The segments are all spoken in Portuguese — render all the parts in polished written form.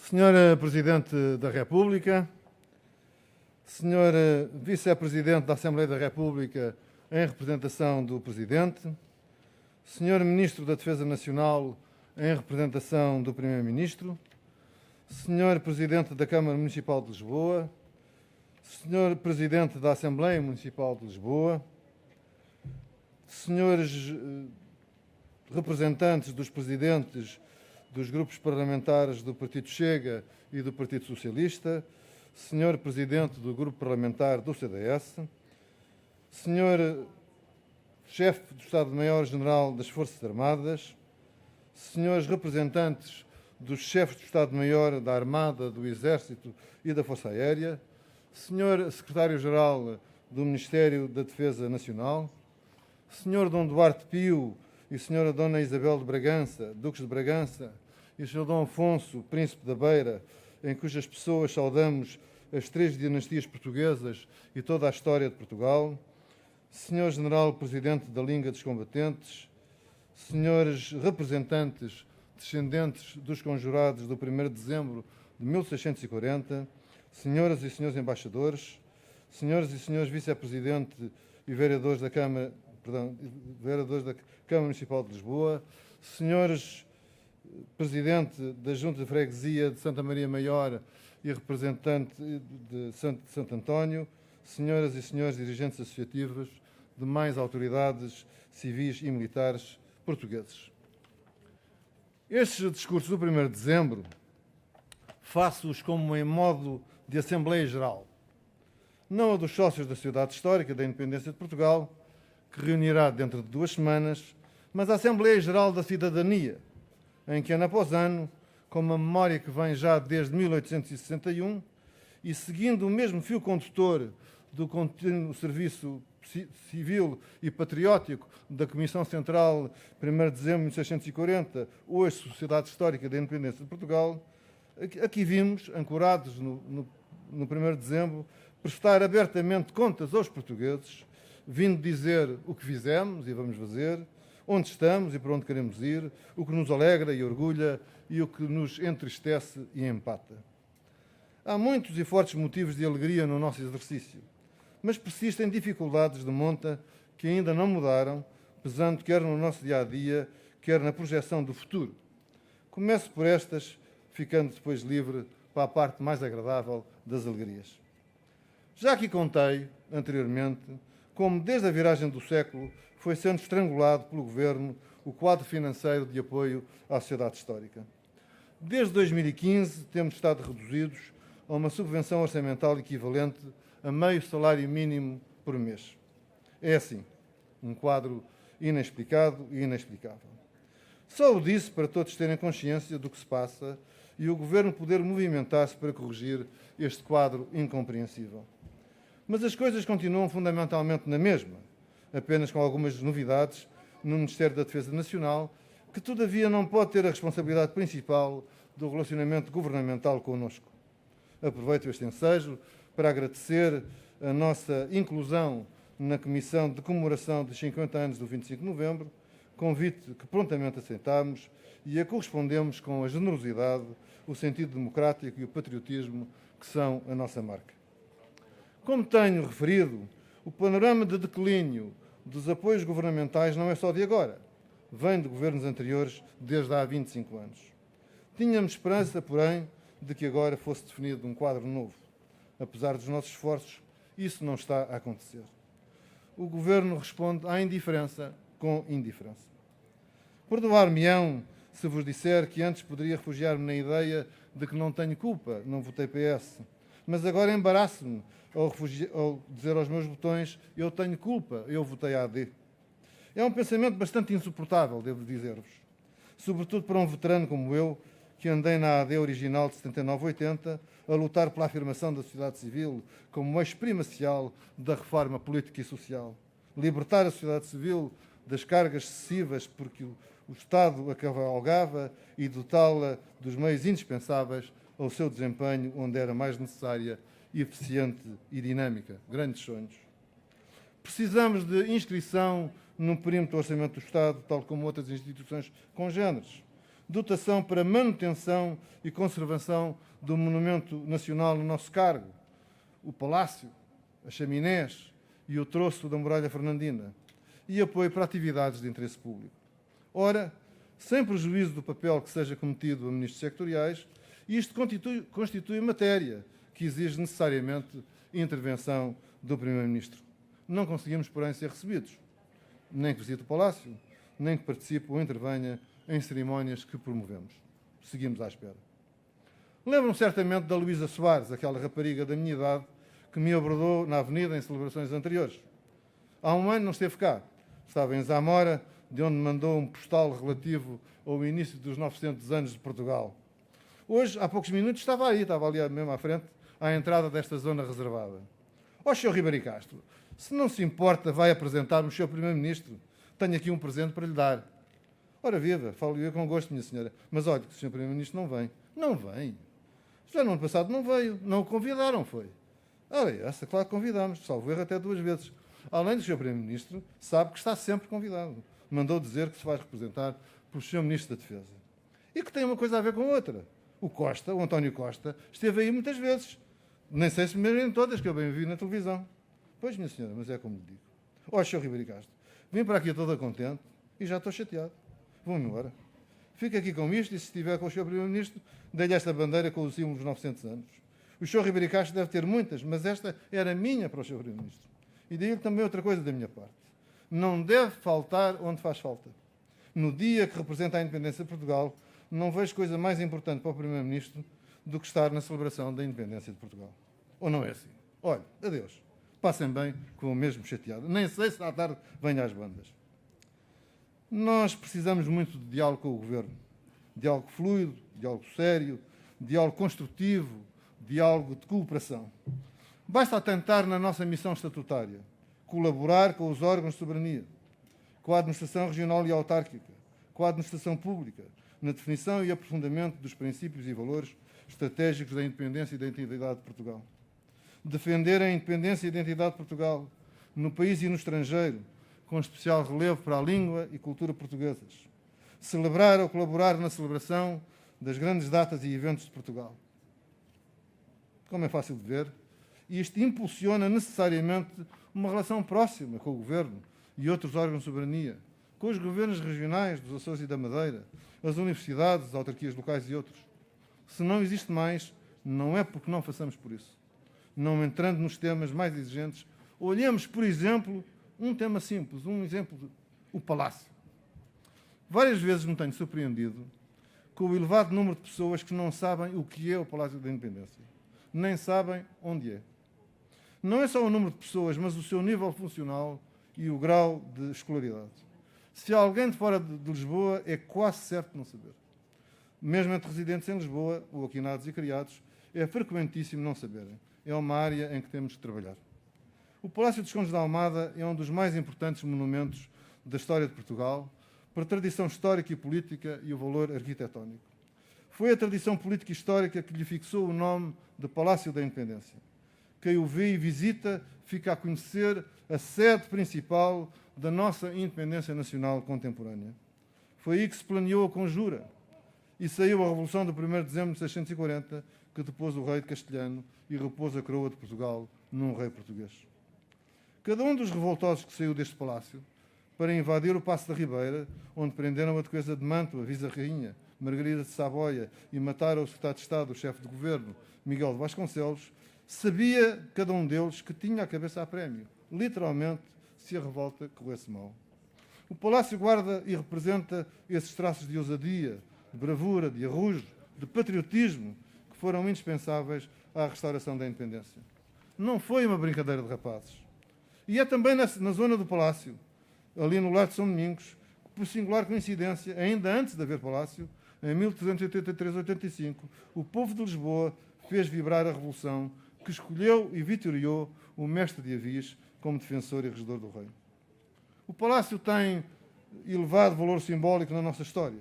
Senhora Presidente da República, Senhora Vice-Presidente da Assembleia da República em representação do Presidente, Senhor Ministro da Defesa Nacional em representação do Primeiro-Ministro, Senhor Presidente da Câmara Municipal de Lisboa, Senhor Presidente da Assembleia Municipal de Lisboa, Senhores representantes dos presidentes dos grupos parlamentares do Partido Chega e do Partido Socialista, Senhor Presidente do Grupo Parlamentar do CDS, Senhor Chefe do Estado-Maior-General das Forças Armadas, Senhores representantes dos chefes do Estado-Maior da Armada, do Exército e da Força Aérea, Senhor Secretário-Geral do Ministério da Defesa Nacional, Senhor Dom Duarte Pio e Senhora Dona Isabel de Bragança, Duques de Bragança, e Sr. Dom Afonso, Príncipe da Beira, em cujas pessoas saudamos as 3 dinastias portuguesas e toda a história de Portugal, Senhor General Presidente da Linga dos Combatentes, Senhores representantes descendentes dos conjurados do 1º de dezembro de 1640, Senhoras e Senhores Embaixadores, Senhoras e Senhores Vice-Presidente e vereadores da Câmara Municipal de Lisboa, Senhores Presidente da Junta de Freguesia de Santa Maria Maior e representante de Santo António, Senhoras e Senhores dirigentes associativos, demais autoridades civis e militares portugueses. Estes discursos do 1º de dezembro faço-os como em modo de Assembleia Geral, não a dos sócios da Sociedade Histórica da Independência de Portugal, que reunirá dentro de 2 semanas, mas a Assembleia Geral da Cidadania, em que ano após ano, com uma memória que vem já desde 1861 e seguindo o mesmo fio condutor do contínuo serviço civil e patriótico da Comissão Central 1º de dezembro de 1640, hoje Sociedade Histórica da Independência de Portugal, aqui vimos, ancorados no 1º de dezembro, prestar abertamente contas aos portugueses, vindo dizer o que fizemos e vamos fazer, onde estamos e para onde queremos ir, o que nos alegra e orgulha e o que nos entristece e empata. Há muitos e fortes motivos de alegria no nosso exercício, mas persistem dificuldades de monta que ainda não mudaram, pesando quer no nosso dia-a-dia, quer na projeção do futuro. Começo por estas, ficando depois livre para a parte mais agradável das alegrias. Já aqui contei, anteriormente, como desde a viragem do século foi sendo estrangulado pelo Governo o quadro financeiro de apoio à sociedade histórica. Desde 2015 temos estado reduzidos a uma subvenção orçamental equivalente a meio salário mínimo por mês. É assim, um quadro inexplicado e inexplicável. Só o disse para todos terem consciência do que se passa e o Governo poder movimentar-se para corrigir este quadro incompreensível. Mas as coisas continuam fundamentalmente na mesma, apenas com algumas novidades no Ministério da Defesa Nacional, que todavia não pode ter a responsabilidade principal do relacionamento governamental connosco. Aproveito este ensejo para agradecer a nossa inclusão na Comissão de Comemoração dos 50 anos do 25 de novembro, convite que prontamente aceitámos e a correspondemos com a generosidade, o sentido democrático e o patriotismo que são a nossa marca. Como tenho referido, o panorama de declínio dos apoios governamentais não é só de agora, vem de governos anteriores desde há 25 anos. Tínhamos esperança, porém, de que agora fosse definido um quadro novo. Apesar dos nossos esforços, isso não está a acontecer. O Governo responde à indiferença com indiferença. Perdoar-me-ão se vos disser que antes poderia refugiar-me na ideia de que não tenho culpa, não votei PS, mas agora embaraço-me ao dizer aos meus botões eu tenho culpa, eu votei AD. É um pensamento bastante insuportável, devo dizer-vos. Sobretudo para um veterano como eu, que andei na AD original de 79-80, a lutar pela afirmação da sociedade civil como eixo primacial da reforma política e social. Libertar a sociedade civil das cargas excessivas porque o Estado a cavalgava e dotá-la dos meios indispensáveis ao seu desempenho onde era mais necessária, eficiente e dinâmica. Grandes sonhos. Precisamos de inscrição no perímetro do Orçamento do Estado, tal como outras instituições congêneres, dotação para manutenção e conservação do monumento nacional no nosso cargo, o Palácio, as chaminés e o troço da Muralha Fernandina, e apoio para atividades de interesse público. Ora, sem prejuízo do papel que seja cometido a ministros sectoriais, isto constitui matéria que exige necessariamente intervenção do Primeiro-Ministro. Não conseguimos, porém, ser recebidos, nem que visite o Palácio, nem que participe ou intervenha em cerimónias que promovemos. Seguimos à espera. Lembram certamente da Luísa Soares, aquela rapariga da minha idade, que me abordou na Avenida em celebrações anteriores. Há um ano não esteve cá. Estava em Zamora, de onde mandou um postal relativo ao início dos 900 anos de Portugal. Hoje, há poucos minutos, estava ali mesmo à frente, à entrada desta zona reservada. Ó, Sr. Ribeiro Castro, se não se importa, vai apresentar-me o Sr. Primeiro-Ministro. Tenho aqui um presente para lhe dar. Ora, viva, falo eu com gosto, minha senhora. Mas olha, que o Sr. Primeiro-Ministro não vem. Não vem. Já no ano passado não veio. Não o convidaram, foi. Ora, essa, claro que convidámos. Salvo erro até 2 vezes. Além do Sr. Primeiro-Ministro, sabe que está sempre convidado. Mandou dizer que se vai representar pelo Sr. Ministro da Defesa. E que tem uma coisa a ver com outra. O Costa, o António Costa, esteve aí muitas vezes. Nem sei se me lembram todas, que eu bem vi na televisão. Pois, minha senhora, mas é como lhe digo. Ó, Sr. Ribeiro Castro, vim para aqui toda contente e já estou chateado. Vou-me embora. Fica aqui com isto e, se estiver com o Sr. Primeiro-Ministro, dê-lhe esta bandeira com o símbolo dos 900 anos. O Sr. Ribeiro Castro deve ter muitas, mas esta era minha para o Sr. Primeiro-Ministro. E digo-lhe também outra coisa da minha parte. Não deve faltar onde faz falta. No dia que representa a independência de Portugal, não vejo coisa mais importante para o Primeiro-Ministro do que estar na celebração da independência de Portugal. Ou não é assim? Olha, adeus. Passem bem com o mesmo chateado. Nem sei se à tarde venha às bandas. Nós precisamos muito de diálogo com o Governo. Diálogo fluido, diálogo sério, diálogo construtivo, diálogo de cooperação. Basta atentar na nossa missão estatutária, colaborar com os órgãos de soberania, com a administração regional e autárquica, com a administração pública, na definição e aprofundamento dos princípios e valores estratégicos da independência e da identidade de Portugal. Defender a independência e a identidade de Portugal no país e no estrangeiro, com especial relevo para a língua e cultura portuguesas. Celebrar ou colaborar na celebração das grandes datas e eventos de Portugal. Como é fácil de ver, isto impulsiona necessariamente uma relação próxima com o Governo e outros órgãos de soberania, com os governos regionais dos Açores e da Madeira, as universidades, as autarquias locais e outros. Se não existe mais, não é porque não façamos por isso. Não entrando nos temas mais exigentes, olhemos, por exemplo, um tema simples, o Palácio. Várias vezes me tenho surpreendido com o elevado número de pessoas que não sabem o que é o Palácio da Independência, nem sabem onde é. Não é só o número de pessoas, mas o seu nível funcional e o grau de escolaridade. Se há alguém de fora de Lisboa, é quase certo não saber. Mesmo entre residentes em Lisboa, ou aquinados e criados, é frequentíssimo não saberem. É uma área em que temos que trabalhar. O Palácio dos Condes da Almada é um dos mais importantes monumentos da história de Portugal, por tradição histórica e política e o valor arquitetónico. Foi a tradição política e histórica que lhe fixou o nome de Palácio da Independência. Quem o vê e visita fica a conhecer a sede principal da nossa independência nacional contemporânea. Foi aí que se planeou a conjura e saiu a Revolução do 1º de dezembro de 1640, que depôs o rei de Castelhano e repôs a coroa de Portugal num rei português. Cada um dos revoltosos que saiu deste palácio para invadir o Paço da Ribeira, onde prenderam a duquesa de Mantua, vice-rainha, Margarida de Saboia, e mataram o secretário de Estado, o chefe de governo, Miguel de Vasconcelos, sabia cada um deles que tinha a cabeça a prémio, literalmente, se a revolta corresse mal. O Palácio guarda e representa esses traços de ousadia, de bravura, de arrojo, de patriotismo, que foram indispensáveis à restauração da independência. Não foi uma brincadeira de rapazes. E é também na zona do Palácio, ali no Lar de São Domingos, que, por singular coincidência, ainda antes de haver Palácio, em 1383-85, o povo de Lisboa fez vibrar a Revolução, que escolheu e vitoriou o mestre de Avis como defensor e regedor do reino. O Palácio tem elevado valor simbólico na nossa história.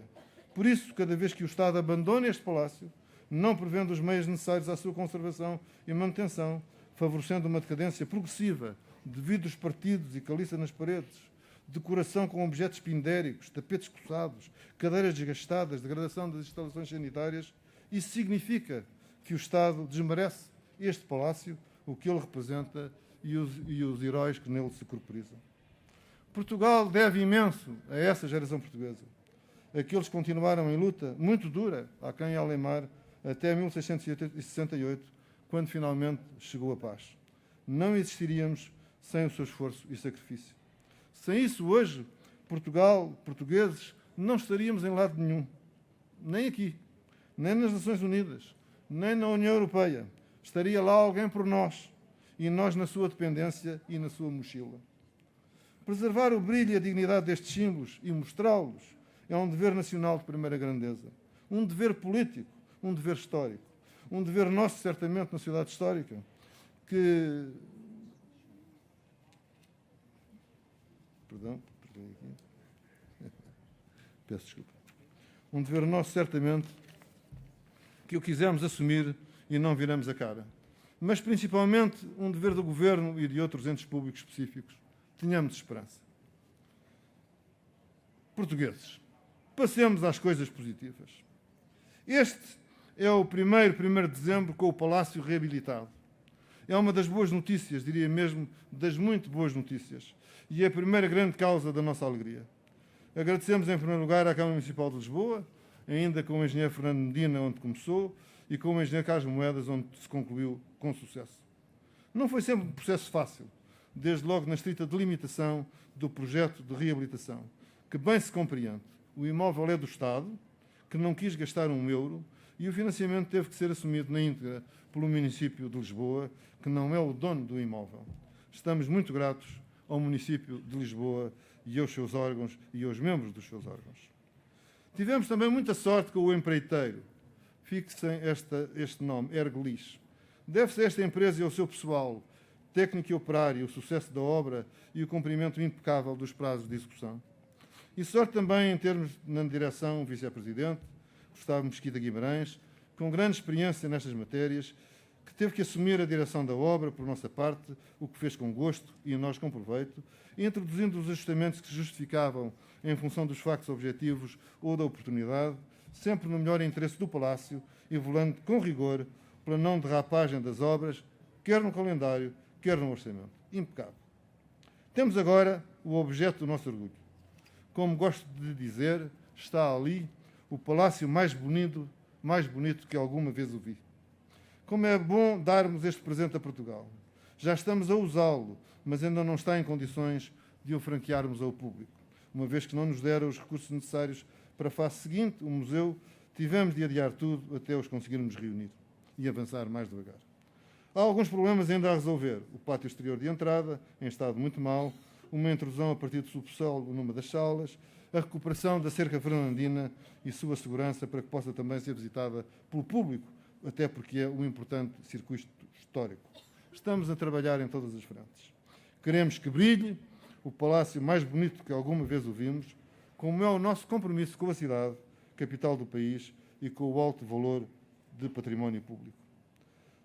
Por isso, cada vez que o Estado abandona este Palácio, não prevendo os meios necessários à sua conservação e manutenção, favorecendo uma decadência progressiva devido aos partidos e caliça nas paredes, decoração com objetos pindéricos, tapetes coçados, cadeiras desgastadas, degradação das instalações sanitárias. Isso significa que o Estado desmerece este palácio, o que ele representa e os heróis que nele se corporizam. Portugal deve imenso a essa geração portuguesa. Aqueles que continuaram em luta muito dura, aquém Alemar, até 1668, quando finalmente chegou a paz. Não existiríamos sem o seu esforço e sacrifício. Sem isso, hoje, Portugal, portugueses, não estaríamos em lado nenhum. Nem aqui, nem nas Nações Unidas, nem na União Europeia. Estaria lá alguém por nós, e nós na sua dependência e na sua mochila. Preservar o brilho e a dignidade destes símbolos e mostrá-los é um dever nacional de primeira grandeza. Um dever político, um dever histórico. Um dever nosso, certamente, na sociedade histórica, que... Perdão aqui. Peço desculpa. Um dever nosso, certamente, que o quisermos assumir e não viramos a cara. Mas, principalmente, um dever do Governo e de outros entes públicos específicos. Tenhamos esperança. Portugueses, passemos às coisas positivas. Este é o primeiro de dezembro com o Palácio reabilitado. É uma das boas notícias, diria mesmo, das muito boas notícias. E é a primeira grande causa da nossa alegria. Agradecemos, em primeiro lugar, à Câmara Municipal de Lisboa, ainda com o engenheiro Fernando Medina, onde começou, e com o engenheiro Carlos Moedas, onde se concluiu com sucesso. Não foi sempre um processo fácil, desde logo na estrita delimitação do projeto de reabilitação, que bem se compreende. O imóvel é do Estado, que não quis gastar um euro, e o financiamento teve que ser assumido na íntegra pelo município de Lisboa, que não é o dono do imóvel. Estamos muito gratos ao município de Lisboa e aos seus órgãos e aos membros dos seus órgãos. Tivemos também muita sorte com o empreiteiro. Fixem este nome, Ergulis. Deve-se a esta empresa e ao seu pessoal, técnico e operário, o sucesso da obra e o cumprimento impecável dos prazos de execução. E sorte também em termos na direção o vice-presidente, Gustavo Mesquita Guimarães, com grande experiência nestas matérias, que teve que assumir a direção da obra por nossa parte, o que fez com gosto e nós com proveito, introduzindo os ajustamentos que se justificavam em função dos factos objetivos ou da oportunidade, sempre no melhor interesse do Palácio e velando com rigor pela não derrapagem das obras, quer no calendário, quer no orçamento. Impecável. Temos agora o objeto do nosso orgulho. Como gosto de dizer, está ali o palácio mais bonito que alguma vez o vi. Como é bom darmos este presente a Portugal. Já estamos a usá-lo, mas ainda não está em condições de o franquearmos ao público. Uma vez que não nos deram os recursos necessários para a fase seguinte, o museu, tivemos de adiar tudo até os conseguirmos reunir e avançar mais devagar. Há alguns problemas ainda a resolver. O pátio exterior de entrada, em estado muito mau, uma intrusão a partir do subsolo numa das salas, a recuperação da cerca fernandina e sua segurança para que possa também ser visitada pelo público, até porque é um importante circuito histórico. Estamos a trabalhar em todas as frentes. Queremos que brilhe o palácio mais bonito que alguma vez o vimos, como é o nosso compromisso com a cidade, capital do país, e com o alto valor de património público.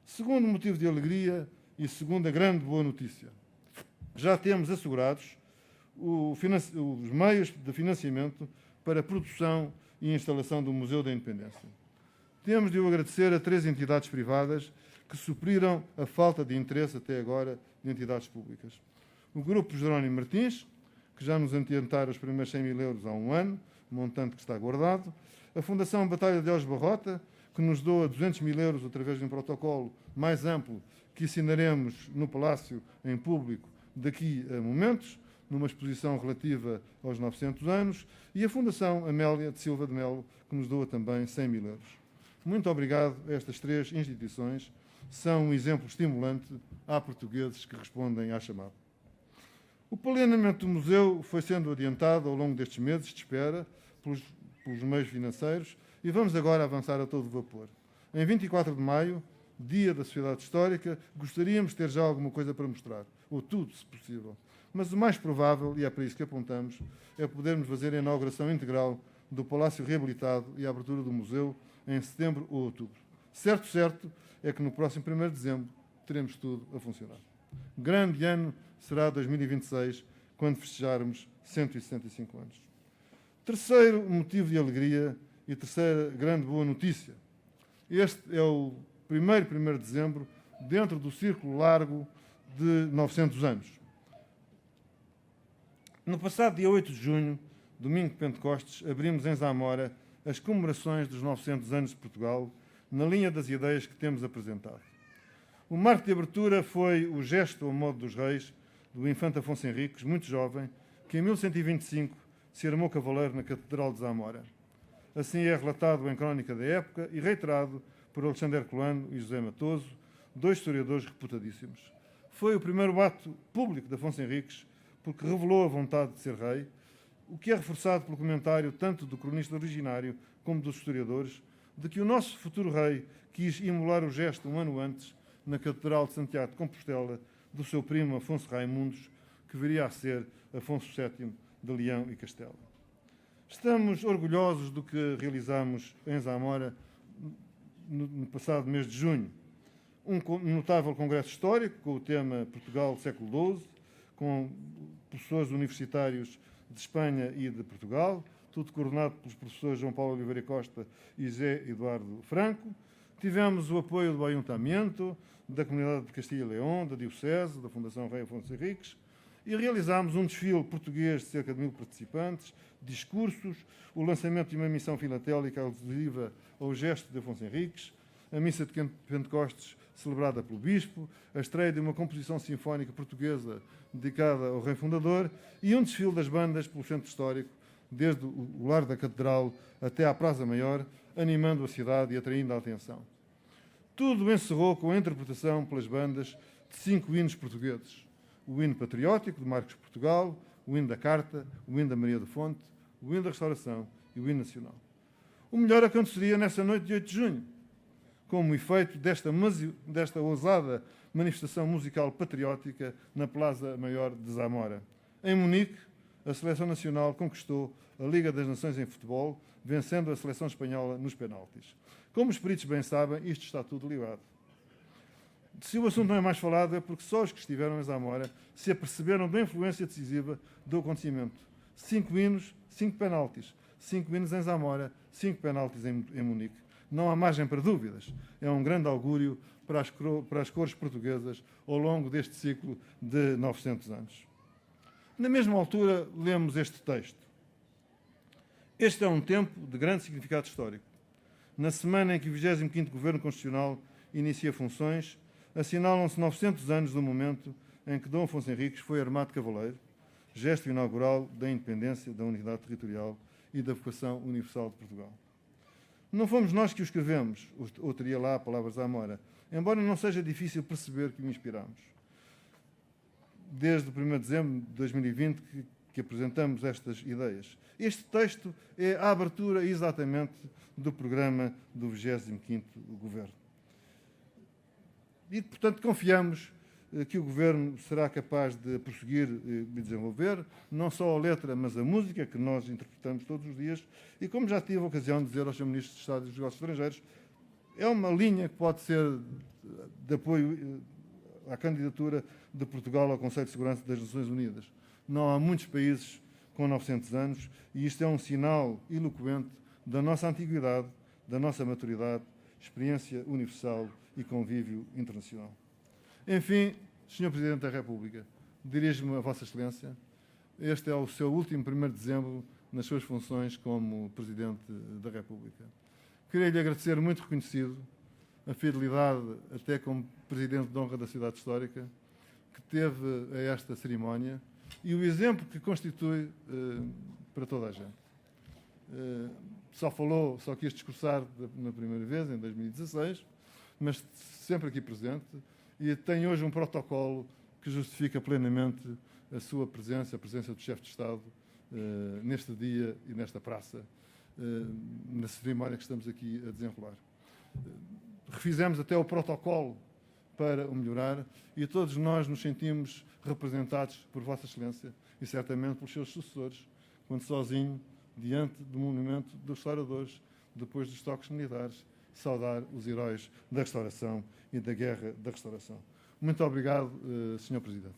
Segundo motivo de alegria e segunda grande boa notícia, já temos assegurados os meios de financiamento para a produção e instalação do Museu da Independência. Temos de o agradecer a 3 entidades privadas que supriram a falta de interesse até agora de entidades públicas. O Grupo Jerónimo Martins, que já nos adiantaram os primeiros 100 mil euros há um ano, montante que está guardado. A Fundação Batalha de Alves Barrota, que nos doa 200 mil euros através de um protocolo mais amplo que assinaremos no Palácio em público daqui a momentos, numa exposição relativa aos 900 anos, e a Fundação Amélia de Silva de Melo, que nos doa também 100 mil euros. Muito obrigado a estas 3 instituições. São um exemplo estimulante a portugueses que respondem à chamada. O planeamento do museu foi sendo adiantado ao longo destes meses de espera pelos meios financeiros e vamos agora avançar a todo vapor. Em 24 de maio, dia da Sociedade Histórica, gostaríamos de ter já alguma coisa para mostrar, ou tudo, se possível. Mas o mais provável, e é para isso que apontamos, é podermos fazer a inauguração integral do Palácio reabilitado e a abertura do museu em setembro ou outubro. Certo é que no próximo 1º de dezembro teremos tudo a funcionar. Grande ano será 2026, quando festejarmos 165 anos. Terceiro motivo de alegria e terceira grande boa notícia. Este é o primeiro de dezembro dentro do círculo largo de 900 anos. No passado dia 8 de junho, domingo de Pentecostes, abrimos em Zamora as comemorações dos 900 anos de Portugal, na linha das ideias que temos apresentado. O marco de abertura foi o gesto ao modo dos reis do infante Afonso Henriques, muito jovem, que em 1125 se armou cavaleiro na Catedral de Zamora. Assim é relatado em crónica da época e reiterado por Alexandre Herculano e José Matoso, dois historiadores reputadíssimos. Foi o primeiro ato público de Afonso Henriques, porque revelou a vontade de ser rei, o que é reforçado pelo comentário tanto do cronista originário como dos historiadores, de que o nosso futuro rei quis imolar o gesto um ano antes na Catedral de Santiago de Compostela do seu primo Afonso Raimundos, que viria a ser Afonso VII de Leão e Castela. Estamos orgulhosos do que realizamos em Zamora no passado mês de junho. Um notável congresso histórico com o tema Portugal século XII, com professores universitários de Espanha e de Portugal, tudo coordenado pelos professores João Paulo Oliveira Costa e José Eduardo Franco. Tivemos o apoio do Ayuntamento, da Comunidade de Castilha e León, da Diocese, da Fundação Rei Afonso Henriques, e realizámos um desfile português de cerca de 1000 participantes, discursos, o lançamento de uma missão filatélica alusiva ao gesto de Afonso Henriques, a missa de Pentecostes celebrada pelo Bispo, a estreia de uma composição sinfónica portuguesa dedicada ao Rei Fundador e um desfile das bandas pelo Centro Histórico, desde o lar da Catedral até à Praça Maior, animando a cidade e atraindo a atenção. Tudo encerrou com a interpretação pelas bandas de 5 hinos portugueses. O hino patriótico de Marcos de Portugal, o hino da Carta, o hino da Maria da Fonte, o hino da Restauração e o hino nacional. O melhor aconteceria nessa noite de 8 de junho, como efeito desta ousada manifestação musical patriótica na Plaza Maior de Zamora. Em Munique, a Seleção Nacional conquistou a Liga das Nações em futebol, vencendo a Seleção Espanhola nos penaltis. Como os peritos bem sabem, isto está tudo ligado. Se o assunto não é mais falado, é porque só os que estiveram em Zamora se aperceberam da influência decisiva do acontecimento. 5 hinos, 5 penaltis. 5 hinos em Zamora, 5 penaltis em Munique. Não há margem para dúvidas. É um grande augúrio para as cores portuguesas ao longo deste ciclo de 900 anos. Na mesma altura, lemos este texto. Este é um tempo de grande significado histórico. Na semana em que o 25º Governo Constitucional inicia funções, assinalam-se 900 anos do momento em que Dom Afonso Henriques foi armado cavaleiro, gesto inaugural da independência, da unidade territorial e da vocação universal de Portugal. Não fomos nós que o escrevemos, ou teria lá palavras à Zamora, embora não seja difícil perceber que o inspiramos. Desde o 1º de dezembro de 2020 que apresentamos estas ideias. Este texto é a abertura exatamente do programa do 25º Governo. E, portanto, confiamos que o Governo será capaz de prosseguir e desenvolver não só a letra, mas a música, que nós interpretamos todos os dias, e como já tive a ocasião de dizer aos Sr. Ministro de Estado e dos Negócios Estrangeiros, é uma linha que pode ser de apoio à candidatura de Portugal ao Conselho de Segurança das Nações Unidas. Não há muitos países com 900 anos e isto é um sinal eloquente da nossa antiguidade, da nossa maturidade, experiência universal e convívio internacional. Enfim, Sr. Presidente da República, dirijo-me a Vossa Excelência. Este é o seu último 1º de dezembro nas suas funções como Presidente da República. Queria-lhe agradecer muito reconhecido a fidelidade, até como Presidente de Honra da Cidade Histórica, que teve a esta cerimónia e o exemplo que constitui para toda a gente. Só quis discursar na primeira vez, em 2016, mas sempre aqui presente, e tem hoje um protocolo que justifica plenamente a sua presença, a presença do chefe de Estado, neste dia e nesta praça, na cerimónia que estamos aqui a desenrolar. Refizemos até o protocolo para o melhorar e todos nós nos sentimos representados por Vossa Excelência e certamente pelos seus sucessores, quando sozinho, diante do monumento dos restauradores, depois dos toques militares, saudar os heróis da restauração e da guerra da restauração. Muito obrigado, Sr. Presidente.